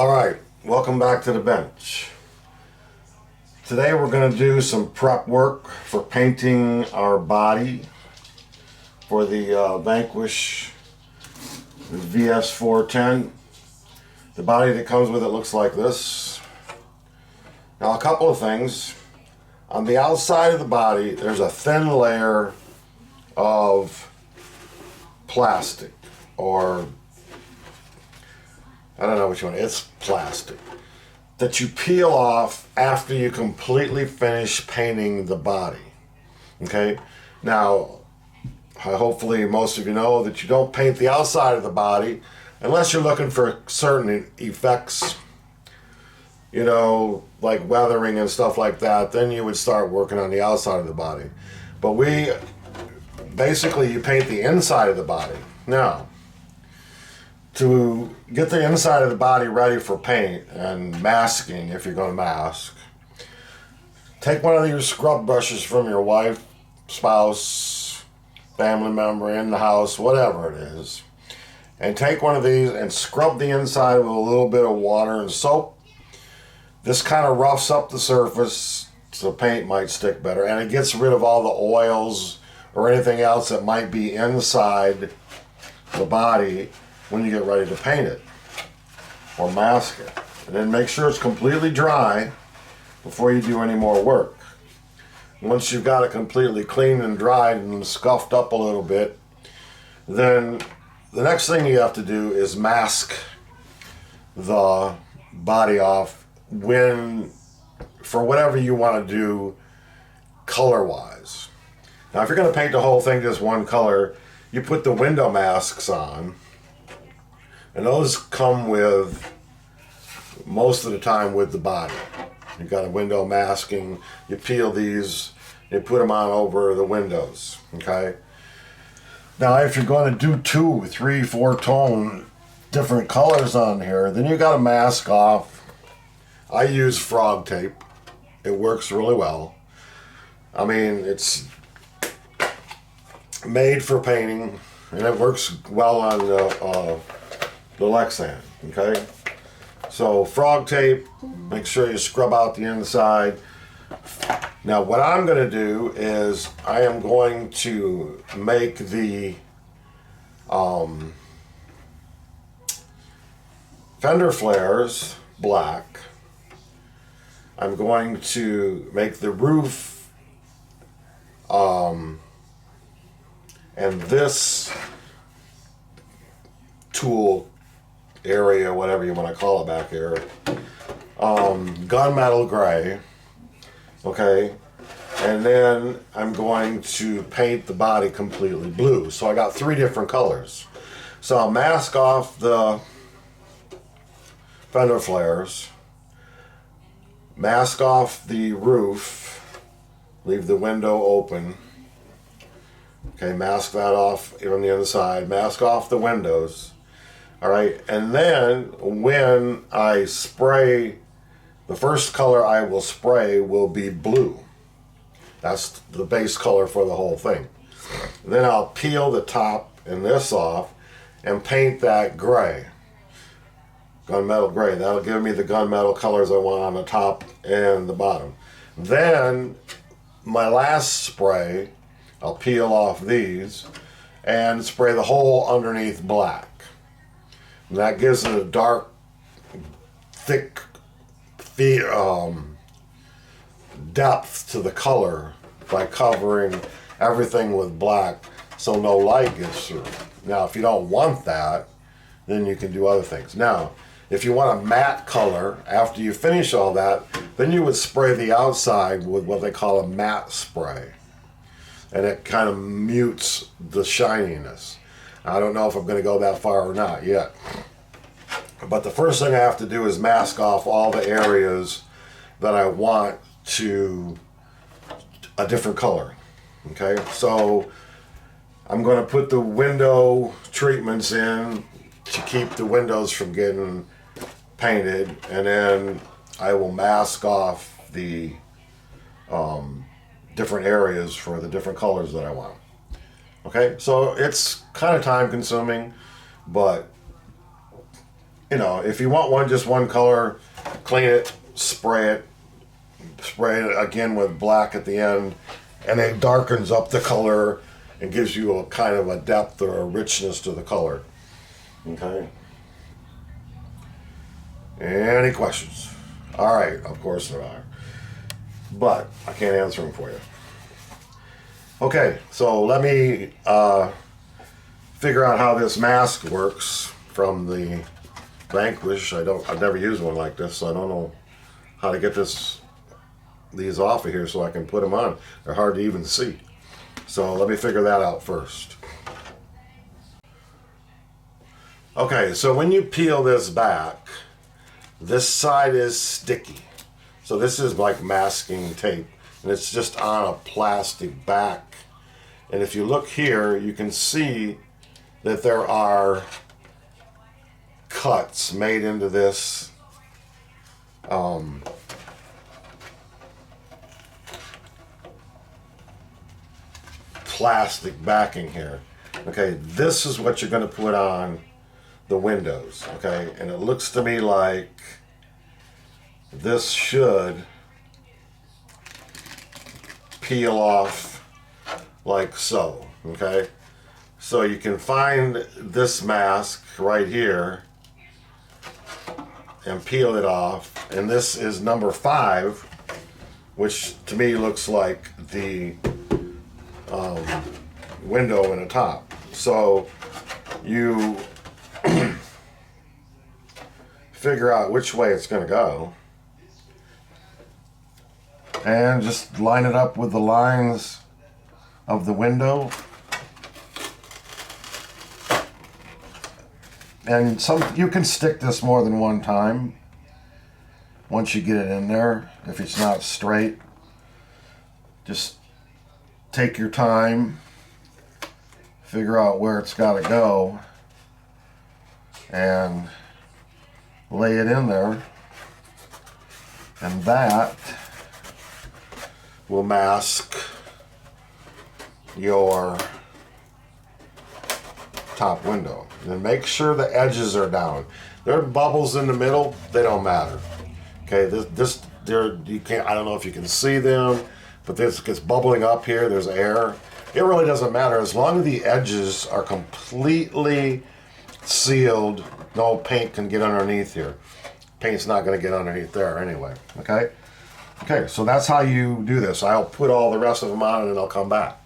Alright, welcome back to the bench. Today we're going to do some prep work for painting our body for the Vanquish VS4-10. The body that comes with it looks like this. Now a couple of things. On the outside of the body there's a thin layer of plastic, or I don't know which one, it's plastic, that you peel off after you completely finish painting the body. Okay, now hopefully most of you know that you don't paint the outside of the body unless you're looking for certain effects, you know, like weathering and stuff like that. Then you would start working on the outside of the body. But basically you paint the inside of the body. Now, to get the inside of the body ready for paint and masking, if you're going to mask, take one of your scrub brushes from your wife, spouse, family member in the house, whatever it is, and take one of these and scrub the inside with a little bit of water and soap. This kind of roughs up the surface so paint might stick better, and it gets rid of all the oils or anything else that might be inside the body when you get ready to paint it or mask it. And then make sure it's completely dry before you do any more work. Once you've got it completely clean and dried and scuffed up a little bit, then the next thing you have to do is mask the body off for whatever you want to do color wise. Now if you're going to paint the whole thing just one color, you put the window masks on, and those come with, most of the time, with the body. You've got a window masking, you peel these, you put them on over the windows, okay? Now if you're going to do 2, 3, 4 tone different colors on here, then you got to mask off. I use frog tape. It works really well. I mean, it's made for painting, and it works well on the Lexan, okay? So frog tape, make sure you scrub out the inside. Now what I'm going to do is I am going to make the fender flares black. I'm going to make the roof and this tool area, whatever you want to call it back here, gunmetal gray, okay? And then I'm going to paint the body completely blue. So I got 3 different colors. So I'll mask off the fender flares, mask off the roof, leave the window open, okay, mask that off on the inside, mask off the windows. All right, and then when I spray, the first color I will spray will be blue. That's the base color for the whole thing. Then I'll peel the top and this off and paint that gray, gunmetal gray. That'll give me the gunmetal colors I want on the top and the bottom. Then my last spray, I'll peel off these and spray the whole underneath black. And that gives it a dark, thick depth to the color by covering everything with black so no light gets through. Now if you don't want that, then you can do other things. Now if you want a matte color after you finish all that, then you would spray the outside with what they call a matte spray, and it kind of mutes the shininess. I don't know if I'm going to go that far or not yet. But the first thing I have to do is mask off all the areas that I want to a different color. Okay, so I'm going to put the window treatments in to keep the windows from getting painted, and then I will mask off the different areas for the different colors that I want. Okay, so it's kind of time consuming, but you know, if you want one, just one color, clean it, spray it again with black at the end, and it darkens up the color and gives you a kind of a depth or a richness to the color. Okay. Any questions? All right, of course there are, but I can't answer them for you. Okay, so let me figure out how this mask works from the Vanquish. I've never used one like this, so I don't know how to get these off of here so I can put them on. They're hard to even see. So let me figure that out first. Okay, so when you peel this back, this side is sticky. So this is like masking tape, and it's just on a plastic back. And if you look here, you can see that there are cuts made into this plastic backing here. Okay, this is what you're going to put on the windows. Okay, and it looks to me like this should peel off like so. Okay, so you can find this mask right here and peel it off, and this is number 5, which to me looks like the window in the top. So you figure out which way it's going to go and just line it up with the lines of the window. And you can stick this more than one time once you get it in there. If it's not straight, just take your time, figure out where it's got to go, and lay it in there, and that will mask your top window. And then make sure the edges are down. There are bubbles in the middle, they don't matter. Okay, you can't, I don't know if you can see them, but it's bubbling up here, there's air. It really doesn't matter as long as the edges are completely sealed. No paint can get underneath here. Paint's not going to get underneath there anyway. Okay? Okay, so that's how you do this. I'll put all the rest of them on and then I'll come back.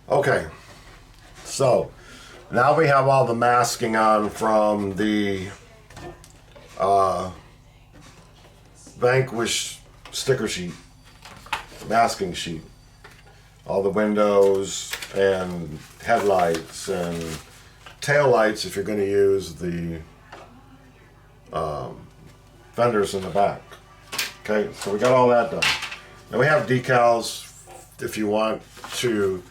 Okay, so now we have all the masking on from the Vanquish sticker sheet, masking sheet. All the windows and headlights and tail lights if you're going to use the fenders in the back. Okay, so we got all that done. Now we have decals if you want to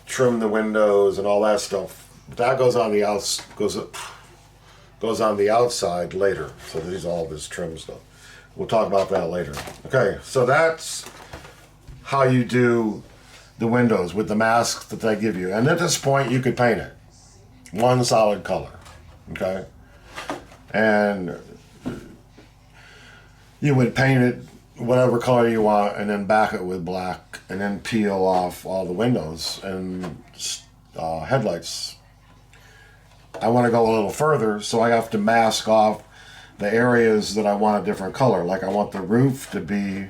trim the windows and all that stuff. That goes on the goes on the outside later. So these all this trim stuff. We'll talk about that later. Okay, so that's how you do the windows with the masks that they give you. And at this point, you could paint it one solid color. Okay, and you would paint it whatever color you want, and then back it with black, and then peel off all the windows and headlights. I want to go a little further, so I have to mask off the areas that I want a different color. Like I want the roof to be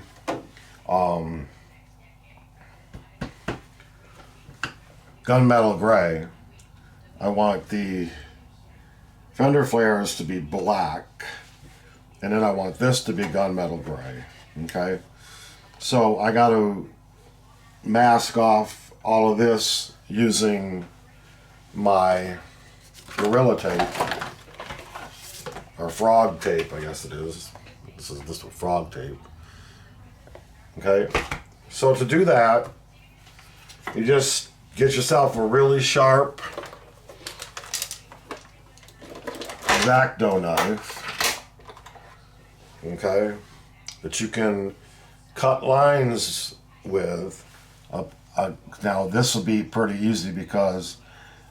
gunmetal gray. I want the fender flares to be black, and then I want this to be gunmetal gray. Okay, so I got to mask off all of this using my Gorilla Tape, or frog tape, I guess it is. This is frog tape. Okay, so to do that, you just get yourself a really sharp X-Acto knife, okay, that you can cut lines with. Now this will be pretty easy because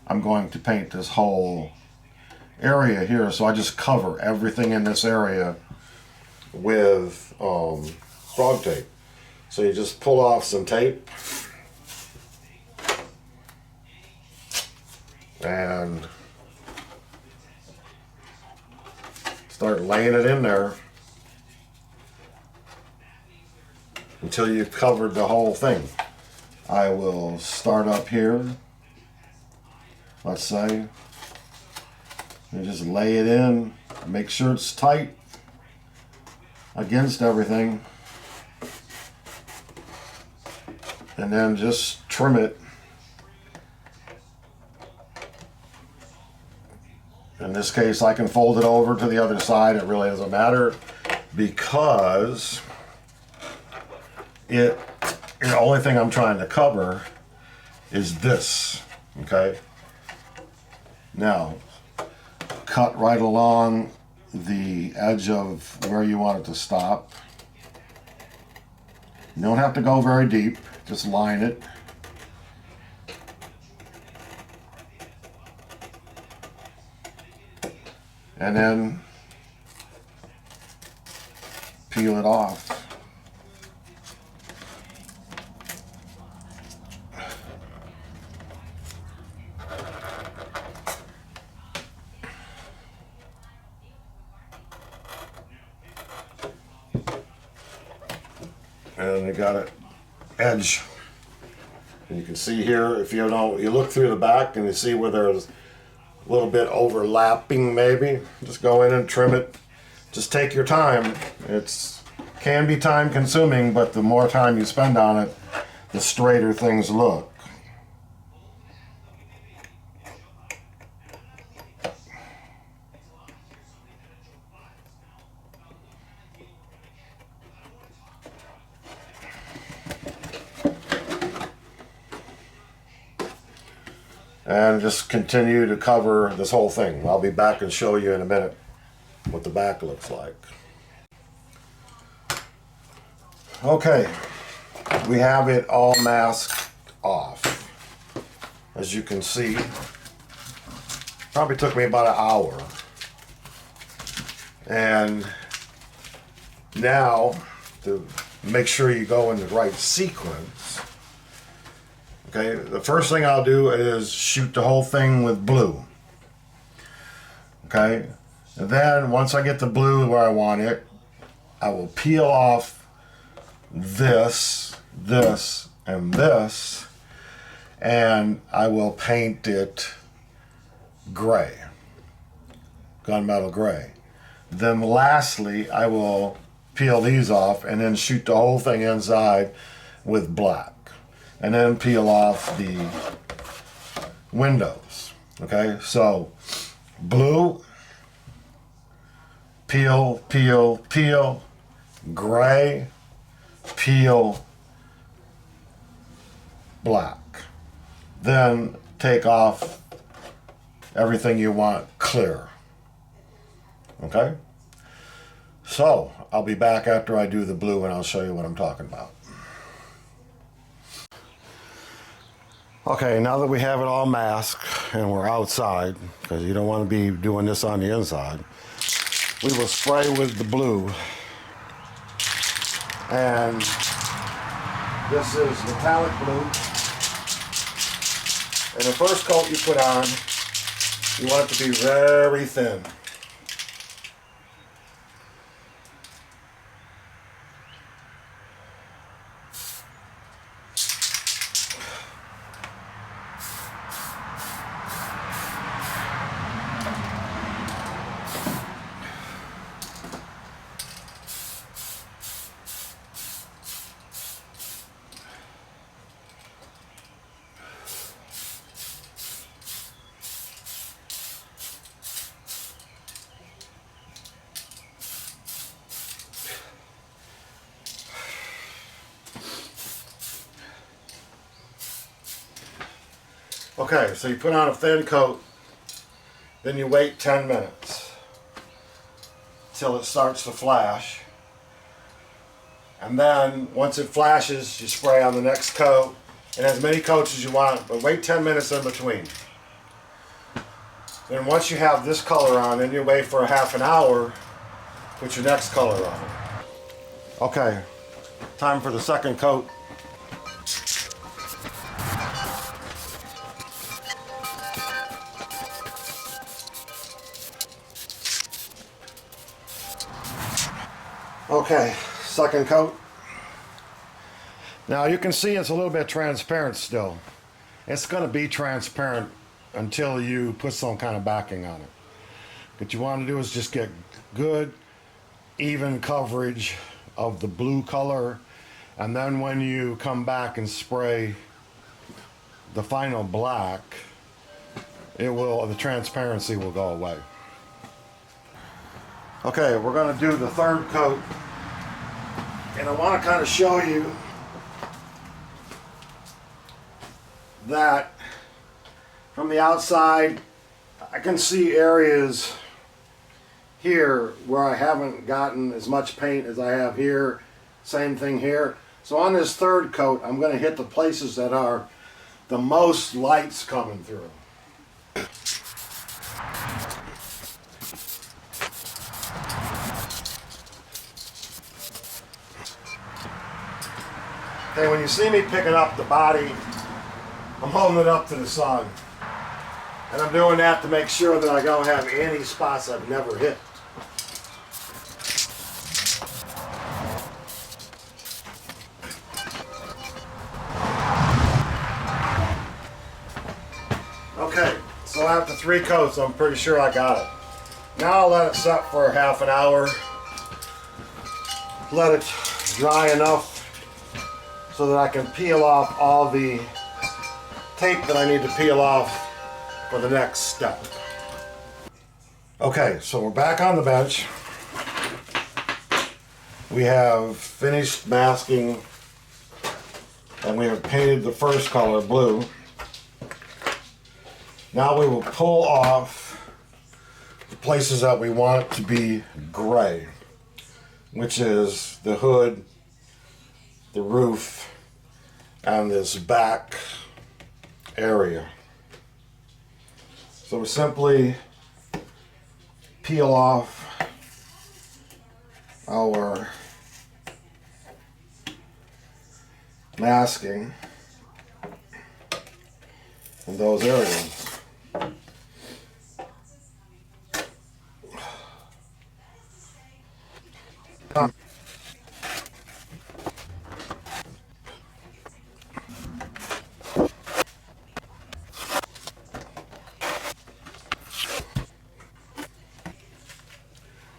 I'm going to paint this whole area here, so I just cover everything in this area with frog tape. So you just pull off some tape and start laying it in there until you've covered the whole thing. I will start up here, let's say, and just lay it in, make sure it's tight against everything, and then just trim it. In this case, I can fold it over to the other side. It really doesn't matter because the only thing I'm trying to cover is this, okay? Now, cut right along the edge of where you want it to stop. You don't have to go very deep, just line it. And then peel it off. And you got it edge. And you can see here, if you look through the back and you see where there's a little bit overlapping maybe, just go in and trim it. Just take your time. It can be time consuming, but the more time you spend on it, the straighter things look. And just continue to cover this whole thing. I'll be back and show you in a minute what the back looks like. Okay, we have it all masked off. As you can see, probably took me about an hour. And now, to make sure you go in the right sequence, okay, the first thing I'll do is shoot the whole thing with blue. Okay, and then once I get the blue where I want it, I will peel off this, this, and this, and I will paint it gray, gunmetal gray. Then lastly, I will peel these off and then shoot the whole thing inside with black. And then peel off the windows. Okay, so blue, peel, peel, peel, gray, peel, black. Then take off everything you want clear. Okay, so I'll be back after I do the blue and I'll show you what I'm talking about. Okay, now that we have it all masked and we're outside, because you don't want to be doing this on the inside, we will spray with the blue. And this is metallic blue. And the first coat you put on, you want it to be very thin. Okay, so you put on a thin coat, then you wait 10 minutes till it starts to flash. And then once it flashes, you spray on the next coat, and as many coats as you want, but wait 10 minutes in between. Then once you have this color on, then you wait for a half an hour, put your next color on. Okay, time for the second coat. Okay, second coat. Now you can see it's a little bit transparent still. It's going to be transparent until you put some kind of backing on it. What you want to do is just get good, even coverage of the blue color, and then when you come back and spray the final black, the transparency will go away. Okay, we're going to do the third coat, and I want to kind of show you that from the outside I can see areas here where I haven't gotten as much paint as I have here. Same thing here. So on this third coat, I'm going to hit the places that are the most lights coming through. Okay, when you see me picking up the body, I'm holding it up to the sun. And I'm doing that to make sure that I don't have any spots I've never hit. Okay, so after 3 coats, I'm pretty sure I got it. Now I'll let it set for half an hour. Let it dry enough so that I can peel off all the tape that I need to peel off for the next step. Okay, so we're back on the bench. We have finished masking and we have painted the first color blue. Now we will pull off the places that we want it to be gray, which is the hood, the roof, and this back area. So we simply peel off our masking in those areas.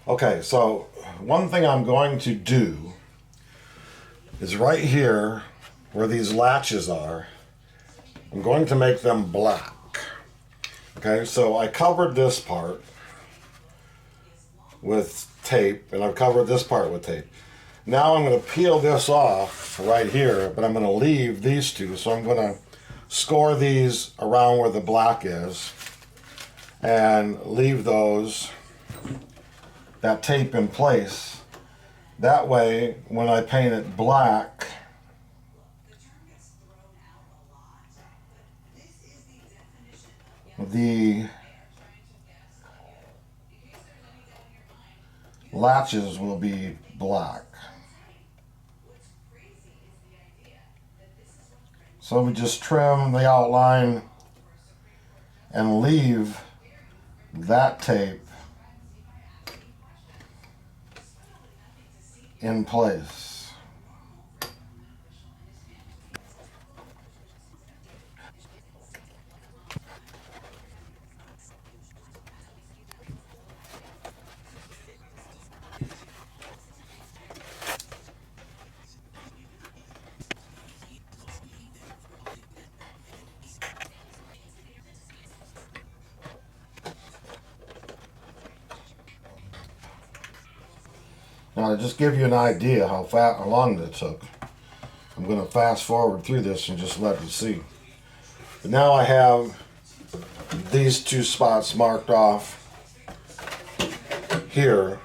Okay, so one thing I'm going to do is right here where these latches are, I'm going to make them black. Okay, so I covered this part with tape, and I've covered this part with tape. Now I'm going to peel this off right here, but I'm going to leave these two. So I'm going to score these around where the black is and leave that tape in place. That way, when I paint it black, the latches will be black. So we just trim the outline and leave that tape in place. Now, to just give you an idea how long that took, I'm going to fast forward through this and just let you see. But now I have these two spots marked off here.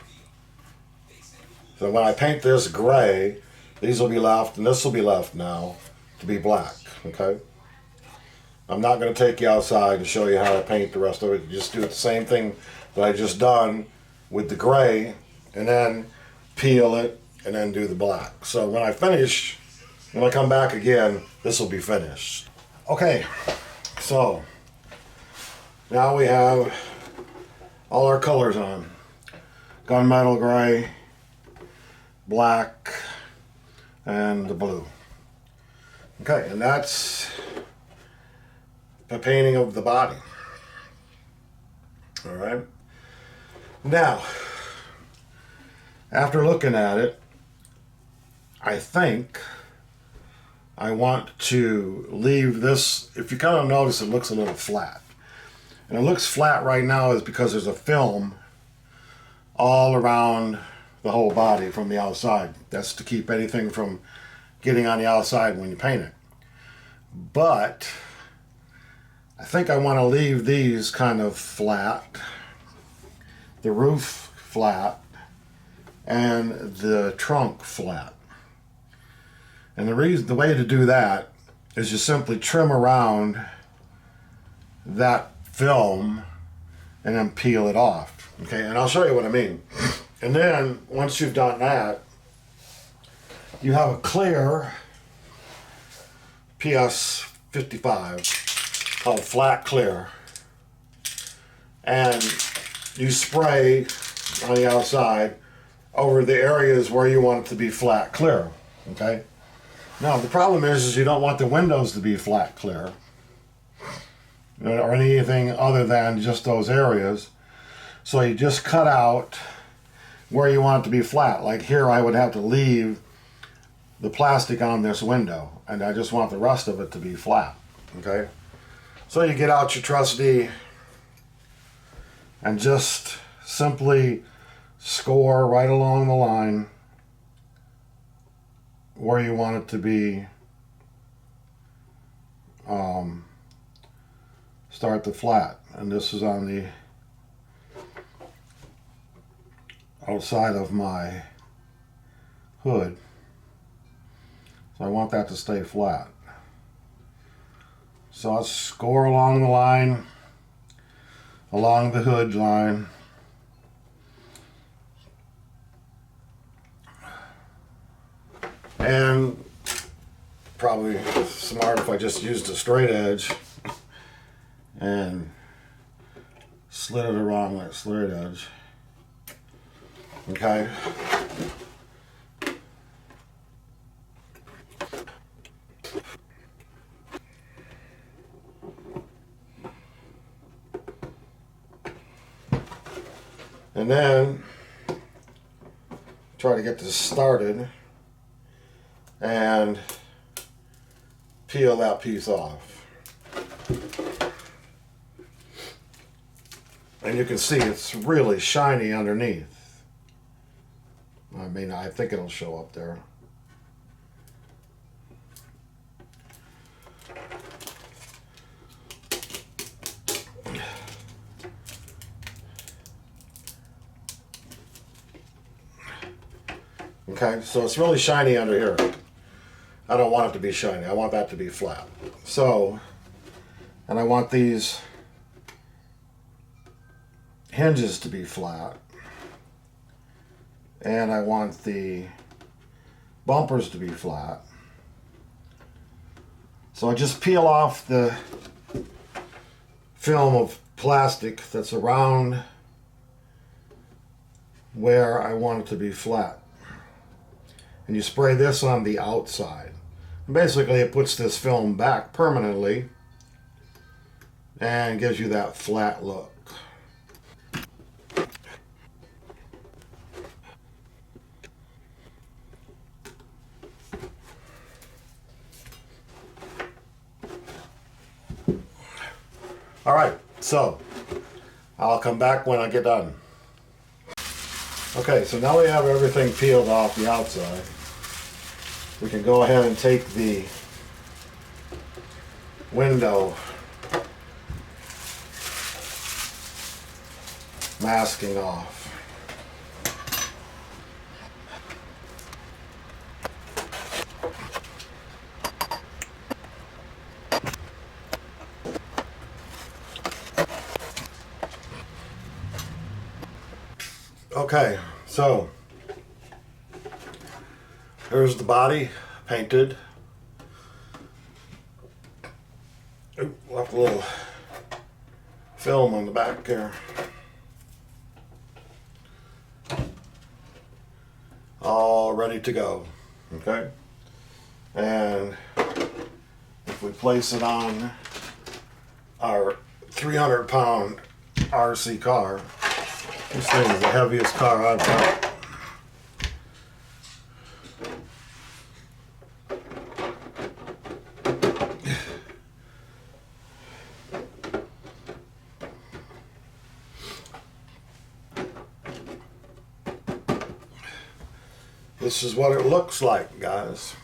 So when I paint this gray, these will be left and this will be left now to be black, okay? I'm not going to take you outside and show you how to paint the rest of it. You just do the same thing that I just done with the gray, and then peel it, and then do the black. So when I finish, when I come back again, this will be finished. Okay, so now we have all our colors on. Gunmetal gray, black, and the blue. Okay, and that's the painting of the body. All right. Now, after looking at it, I think I want to leave this. If you kind of notice, it looks a little flat. And it looks flat right now is because there's a film all around the whole body from the outside. That's to keep anything from getting on the outside when you paint it. But I think I want to leave these kind of flat, the roof flat, and the trunk flat. And the way to do that is you simply trim around that film and then peel it off. Okay, and I'll show you what I mean. And then once you've done that, you have a clear PS55 called flat clear, and you spray on the outside over the areas where you want it to be flat clear. Okay, now the problem is you don't want the windows to be flat clear or anything other than just those areas, so you just cut out where you want it to be flat. Like here I would have to leave the plastic on this window, and I just want the rest of it to be flat. Okay, so you get out your trusty and just simply score right along the line where you want it to be. Start the flat, and this is on the outside of my hood, so I want that to stay flat. So I'll score along the line, along the hood line, and probably smart if I just used a straight edge and slid it along that straight edge. Okay. And then try to get this started and peel that piece off. And you can see it's really shiny underneath. I mean, I think it'll show up there. Okay, so it's really shiny under here. I don't want it to be shiny. I want that to be flat. So, and I want these hinges to be flat. And I want the bumpers to be flat. So I just peel off the film of plastic that's around where I want it to be flat. And you spray this on the outside. And basically it puts this film back permanently and gives you that flat look. All right, so I'll come back when I get done. Okay, so now we have everything peeled off the outside. We can go ahead and take the window masking off. Okay, so here's the body painted. Ooh, left a little film on the back there. All ready to go. Okay, and if we place it on our 300-pound RC car, this thing is the heaviest car I've got. This is what it looks like, guys.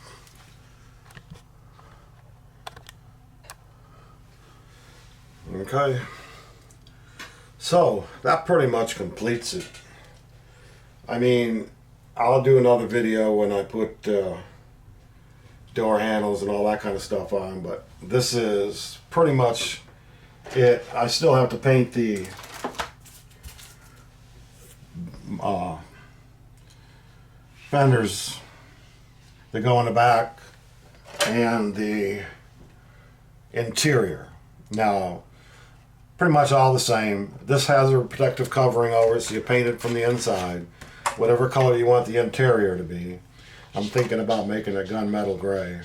Okay. So, that pretty much completes it. I mean, I'll do another video when I put door handles and all that kind of stuff on, but this is pretty much it. I still have to paint the fenders that go in the back and the interior. Now, pretty much all the same. This has a protective covering over it, so you paint it from the inside, whatever color you want the interior to be. I'm thinking about making it gunmetal gray.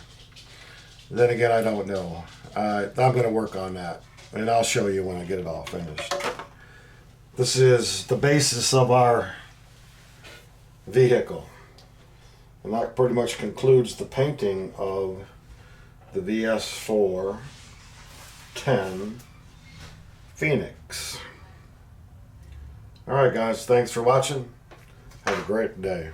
Then again, I don't know. I'm going to work on that, and I'll show you when I get it all finished. This is the basis of our vehicle. And that pretty much concludes the painting of the VS4-10 Phoenix. Alright guys, thanks for watching. Have a great day.